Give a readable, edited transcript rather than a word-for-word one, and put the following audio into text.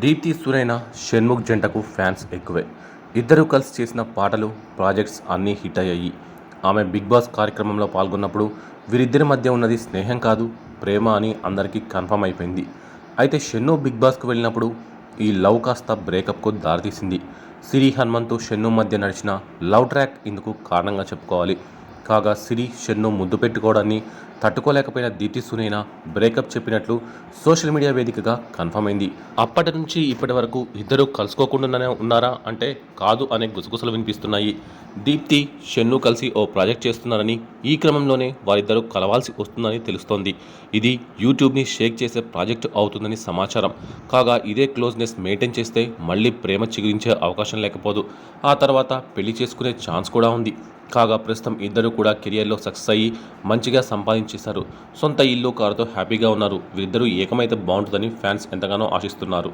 Deepti Sunaina Shanmukh జంటకు fans ఎక్కువే. ఇద్దరూ కలిసి చేసిన పాటలు, ప్రాజెక్ట్స్ అన్నీ హిట్ అయ్యాయి. ఆమె బిగ్ బాస్ కార్యక్రమంలో పాల్గొన్నప్పుడు వీరిద్దరి మధ్య ఉన్నది స్నేహం కాదు, ప్రేమ అని అందరికీ కన్ఫర్మ్ అయిపోయింది. అయితే షణ్ను బిగ్ బాస్కు వెళ్ళినప్పుడు ఈ లవ్ కాస్త బ్రేకప్కు దారితీసింది. సిరి హనుమంతు షణ్ను మధ్య నడిచిన లవ్ ట్రాక్ ఇందుకు కారణంగా చెప్పుకోవాలి. కాగా సిరి షణ్ను ముద్దు పెట్టుకోవడాన్ని తట్టుకోలేకపోయిన దీప్తి సునైన బ్రేకప్ చెప్పినట్లు సోషల్ మీడియా వేదికగా కన్ఫర్మ్ అయింది. అప్పటి నుంచి ఇప్పటి వరకు ఇద్దరు కలుసుకోకుండానే ఉన్నారా అంటే కాదు అనే గుసగుసలు వినిపిస్తున్నాయి. దీప్తి షణ్ను కలిసి ఓ ప్రాజెక్ట్ చేస్తున్నారని, ఈ క్రమంలోనే వారిద్దరూ కలవాల్సి వస్తుందని తెలుస్తోంది. ఇది యూట్యూబ్ని షేక్ చేసే ప్రాజెక్టు అవుతుందని సమాచారం. కాగా ఇదే క్లోజ్నెస్ మెయింటైన్ చేస్తే మళ్ళీ ప్రేమ చిగురించే అవకాశం లేకపోదు. ఆ తర్వాత పెళ్లి చేసుకునే ఛాన్స్ కూడా ఉంది. కాగా ప్రస్తుతం ఇద్దరు కూడా కెరియర్లో సక్సెస్ అయ్యి మంచిగా సంపాదించేశారు. సొంత ఇల్లు, కారుతో హ్యాపీగా ఉన్నారు. వీరిద్దరూ ఏకమైతే బాగుంటుందని ఫ్యాన్స్ ఎంతగానో ఆశిస్తున్నారు.